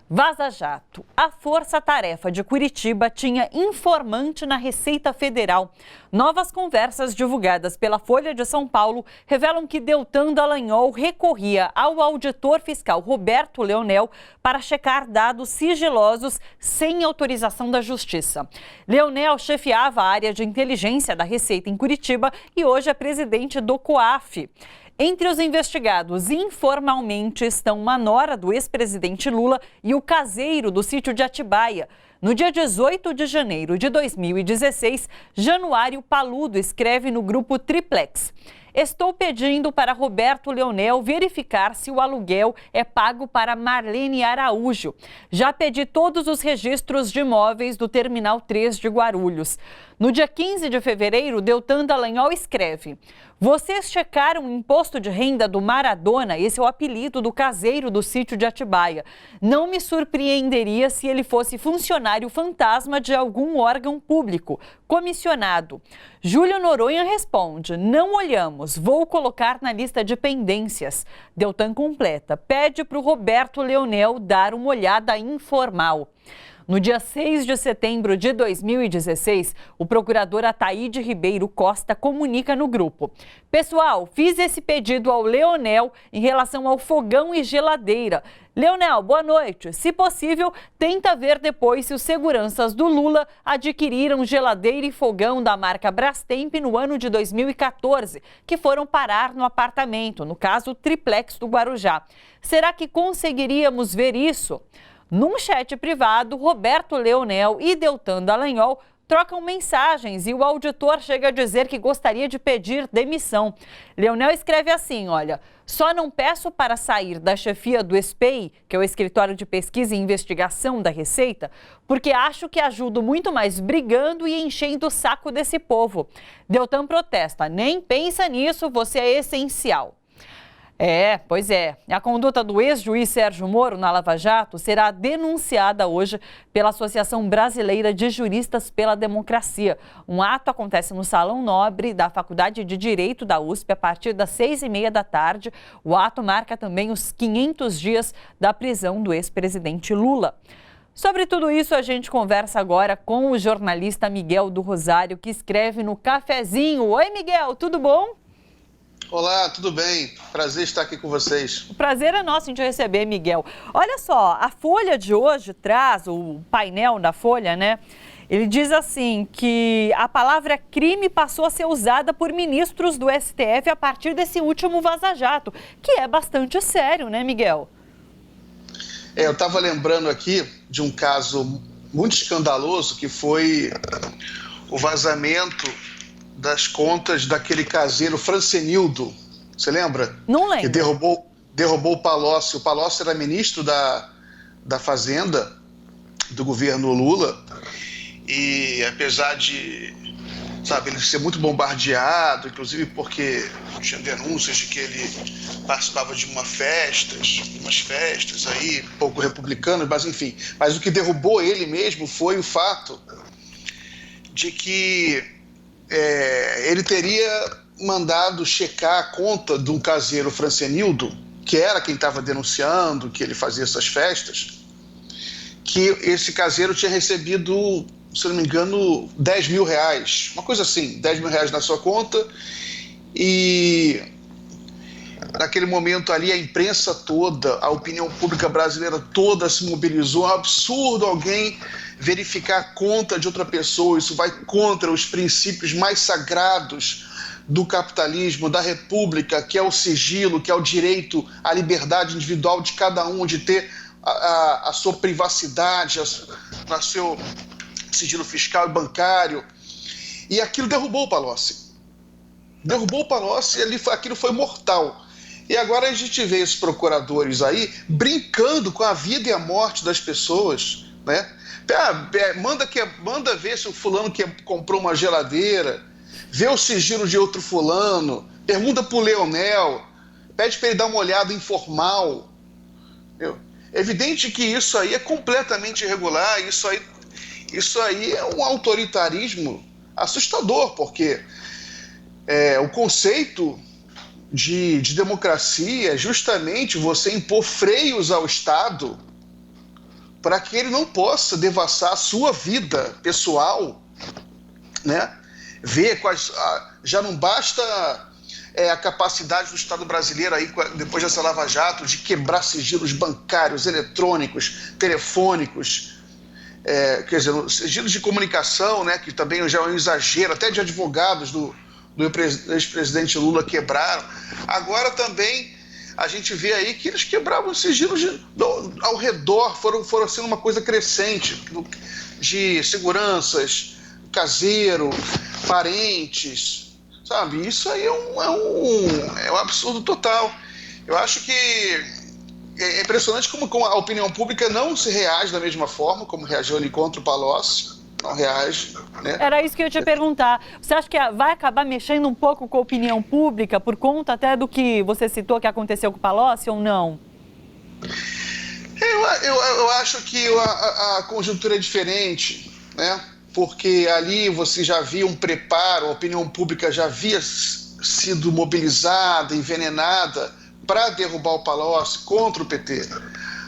Vaza Jato. A Força-Tarefa de Curitiba tinha informante na Receita Federal. Novas conversas divulgadas pela Folha de São Paulo revelam que Deltan Dallagnol recorria ao auditor fiscal Roberto Leonel para checar dados sigilosos sem autorização da Justiça. Leonel chefiava a área de inteligência da Receita em Curitiba e hoje é presidente do COAF. Entre os investigados informalmente estão uma nora do ex-presidente Lula e o caseiro do sítio de Atibaia. No dia 18 de janeiro de 2016, Januário Paludo escreve no grupo Triplex: "Estou pedindo para Roberto Leonel verificar se o aluguel é pago para Marlene Araújo. Já pedi todos os registros de imóveis do Terminal 3 de Guarulhos." No dia 15 de fevereiro, Deltan Dallagnol escreve: "Vocês checaram o imposto de renda do Maradona?" Esse é o apelido do caseiro do sítio de Atibaia. "Não me surpreenderia se ele fosse funcionário fantasma de algum órgão público, comissionado." Júlio Noronha responde: "Não olhamos, vou colocar na lista de pendências." Deltan completa: "Pede para o Roberto Leonel dar uma olhada informal." No dia 6 de setembro de 2016, o procurador Ataíde Ribeiro Costa comunica no grupo: "Pessoal, fiz esse pedido ao Leonel em relação ao fogão e geladeira. Leonel, boa noite. Se possível, tenta ver depois se os seguranças do Lula adquiriram geladeira e fogão da marca Brastemp no ano de 2014, que foram parar no apartamento, no caso Triplex do Guarujá. Será que conseguiríamos ver isso?" Num chat privado, Roberto Leonel e Deltan Dallagnol trocam mensagens e o auditor chega a dizer que gostaria de pedir demissão. Leonel escreve assim: "Olha, só não peço para sair da chefia do SPI, que é o Escritório de Pesquisa e Investigação da Receita, porque acho que ajudo muito mais brigando e enchendo o saco desse povo." Deltan protesta: "Nem pensa nisso, você é essencial." Pois é. A conduta do ex-juiz Sérgio Moro na Lava Jato será denunciada hoje pela Associação Brasileira de Juristas pela Democracia. Um ato acontece no Salão Nobre da Faculdade de Direito da USP a partir das 6h30 da tarde. O ato marca também os 500 dias da prisão do ex-presidente Lula. Sobre tudo isso, a gente conversa agora com o jornalista Miguel do Rosário, que escreve no Cafezinho. Oi, Miguel, tudo bom? Olá, tudo bem? Prazer estar aqui com vocês. O prazer é nosso em te receber, Miguel. Olha só, a Folha de hoje traz, o painel da Folha, né? Ele diz assim que a palavra crime passou a ser usada por ministros do STF a partir desse último Vaza Jato, que é bastante sério, né, Miguel? Eu estava lembrando aqui de um caso muito escandaloso que foi o vazamento das contas daquele caseiro Francenildo. Você lembra? Não lembro. Que derrubou o Palocci. O Palocci era ministro da Fazenda do governo Lula e apesar de, ele ser muito bombardeado, inclusive porque tinha denúncias de que ele participava de umas festas aí, pouco republicanas, mas enfim. Mas o que derrubou ele mesmo foi o fato de que ele teria mandado checar a conta de um caseiro Francenildo, que era quem estava denunciando que ele fazia essas festas, que esse caseiro tinha recebido, se não me engano, 10 mil reais, uma coisa assim, 10 mil reais na sua conta. E naquele momento ali a imprensa toda, a opinião pública brasileira toda se mobilizou. É um absurdo alguém verificar a conta de outra pessoa, isso vai contra os princípios mais sagrados do capitalismo, da república, que é o sigilo, que é o direito à liberdade individual de cada um, de ter a sua privacidade, o seu sigilo fiscal e bancário. E aquilo derrubou o Palocci. Aquilo foi mortal. E agora a gente vê esses procuradores aí brincando com a vida e a morte das pessoas, né? Manda ver se o fulano que comprou uma geladeira, vê o sigilo de outro fulano, pergunta pro Leonel, pede para ele dar uma olhada informal. É evidente que isso aí é completamente irregular, isso aí é um autoritarismo assustador, porque o conceito de democracia é justamente você impor freios ao Estado para que ele não possa devassar a sua vida pessoal, né? Ver quais... Já não basta a capacidade do Estado brasileiro, aí, depois dessa Lava Jato, de quebrar sigilos bancários, eletrônicos, telefônicos, quer dizer, sigilos de comunicação, né, que também já é um exagero, até de advogados do ex-presidente Lula quebraram. Agora também a gente vê aí que eles quebravam os sigilos ao redor, foram sendo uma coisa crescente, de seguranças, caseiro, parentes, sabe? Isso aí é um absurdo total. Eu acho que é impressionante como a opinião pública não se reage da mesma forma como reagiu ali contra o Palocci. Não reage, né? Era isso que eu ia te perguntar. Você acha que vai acabar mexendo um pouco com a opinião pública por conta até do que você citou que aconteceu com o Palocci ou não? Eu acho que a conjuntura é diferente, né? Porque ali você já via um preparo, a opinião pública já havia sido mobilizada, envenenada para derrubar o Palocci contra o PT.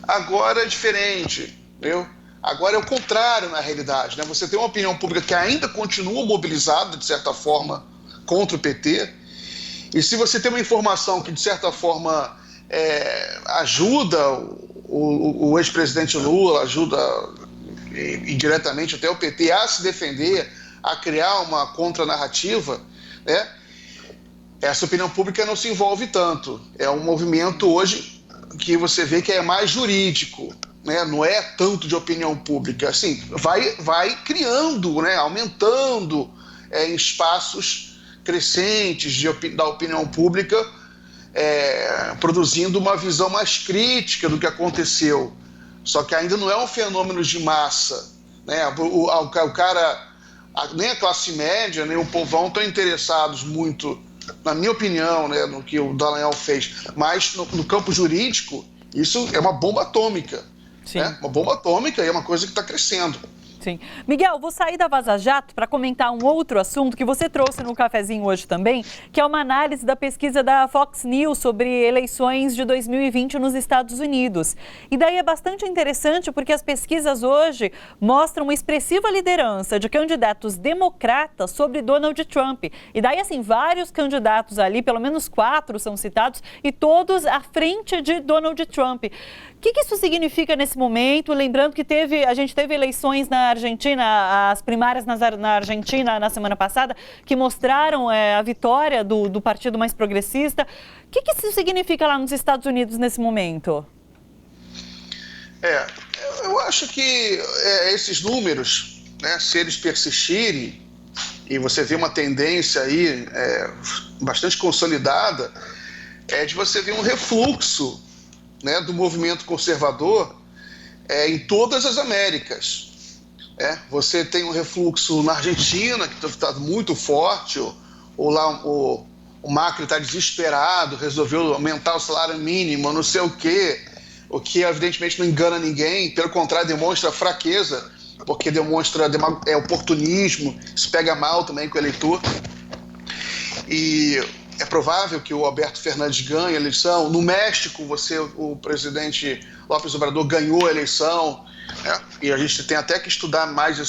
Agora é diferente, entendeu? Agora é o contrário, na realidade, né? Você tem uma opinião pública que ainda continua mobilizada, de certa forma, contra o PT, e se você tem uma informação que, de certa forma, ajuda o ex-presidente Lula, ajuda indiretamente até o PT a se defender, a criar uma contranarrativa, né? Essa opinião pública não se envolve tanto. É um movimento hoje que você vê que é mais jurídico, né? Não é tanto de opinião pública. Assim, vai criando, né? Aumentando em espaços crescentes da opinião pública, produzindo uma visão mais crítica do que aconteceu. Só que ainda não é um fenômeno de massa, né? O cara, nem a classe média, nem o povão estão interessados muito, na minha opinião, né, no que o Dallagnol fez. Mas no campo jurídico, isso é uma bomba atômica. Sim. Né? Uma bomba atômica e é uma coisa que está crescendo. Sim. Miguel, vou sair da Vaza Jato para comentar um outro assunto que você trouxe no cafezinho hoje também, que é uma análise da pesquisa da Fox News sobre eleições de 2020 nos Estados Unidos. E daí é bastante interessante porque as pesquisas hoje mostram uma expressiva liderança de candidatos democratas sobre Donald Trump. E daí, assim, vários candidatos ali, pelo menos 4 são citados, e todos à frente de Donald Trump. O que isso significa nesse momento? Lembrando que a gente teve eleições na Argentina, as primárias na Argentina na semana passada, que mostraram a vitória do partido mais progressista. O que isso significa lá nos Estados Unidos nesse momento? Eu acho que esses números, né, se eles persistirem, e você vê uma tendência aí bastante consolidada, de você ver um refluxo, né, do movimento conservador em todas as Américas. Você tem um refluxo na Argentina, que está muito forte, ou lá o Macri está desesperado, resolveu aumentar o salário mínimo, não sei o que evidentemente não engana ninguém, pelo contrário, demonstra fraqueza, porque demonstra oportunismo, se pega mal também com o eleitor. E é provável que o Alberto Fernandes ganhe a eleição. No México, o presidente López Obrador ganhou a eleição, né? E a gente tem até que estudar mais o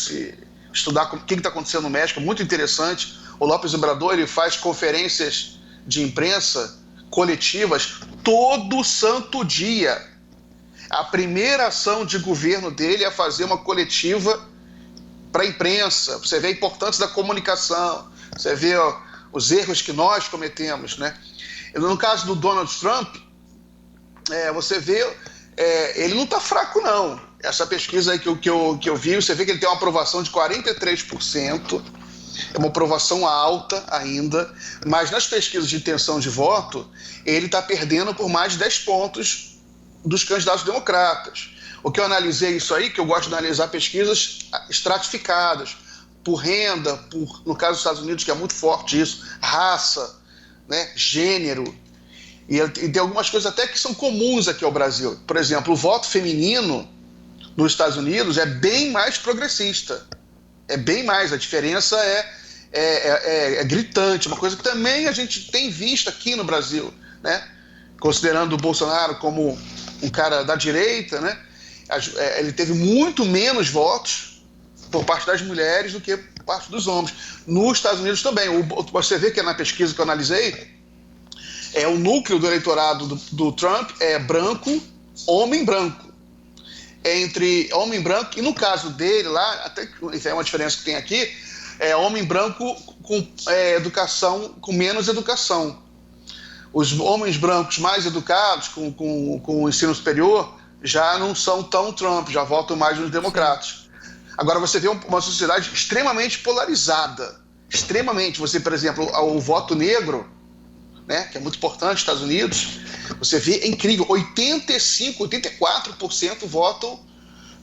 que está acontecendo no México, é muito interessante. O López Obrador ele faz conferências de imprensa coletivas todo santo dia. A primeira ação de governo dele é fazer uma coletiva para a imprensa. Você vê a importância da comunicação, você vê os erros que nós cometemos, né? No caso do Donald Trump, você vê, ele não está fraco, não. Essa pesquisa aí que eu vi, você vê que ele tem uma aprovação de 43%, é uma aprovação alta ainda, mas nas pesquisas de intenção de voto, ele está perdendo por mais de 10 pontos dos candidatos democratas. O que eu analisei isso aí, que eu gosto de analisar pesquisas estratificadas, por renda, no caso dos Estados Unidos, que é muito forte isso, raça, né, gênero, e tem algumas coisas até que são comuns aqui ao Brasil. Por exemplo, o voto feminino nos Estados Unidos é bem mais progressista, é bem mais, a diferença é gritante, uma coisa que também a gente tem visto aqui no Brasil, né, considerando o Bolsonaro como um cara da direita, né, ele teve muito menos votos por parte das mulheres do que por parte dos homens. Nos Estados Unidos também. Você vê que na pesquisa que eu analisei, o núcleo do eleitorado do Trump é branco, homem branco. Entre homem branco, e no caso dele lá, até que é uma diferença que tem aqui, é homem branco com educação, com menos educação. Os homens brancos mais educados, com ensino superior, já não são tão Trump, já votam mais nos democratas. Agora você vê uma sociedade extremamente polarizada. Extremamente. Você, por exemplo, o voto negro, né, que é muito importante nos Estados Unidos, você vê, é incrível, 84% votam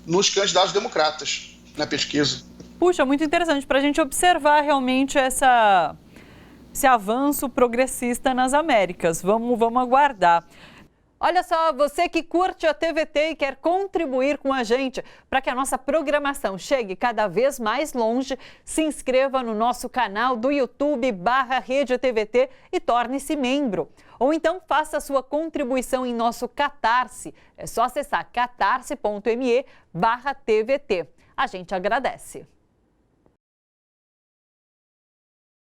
nos candidatos democratas na pesquisa. Puxa, muito interessante para a gente observar realmente esse avanço progressista nas Américas. Vamos aguardar. Olha só, você que curte a TVT e quer contribuir com a gente para que a nossa programação chegue cada vez mais longe, se inscreva no nosso canal do YouTube/Rede TVT e torne-se membro. Ou então faça a sua contribuição em nosso Catarse. É só acessar catarse.me/TVT. A gente agradece.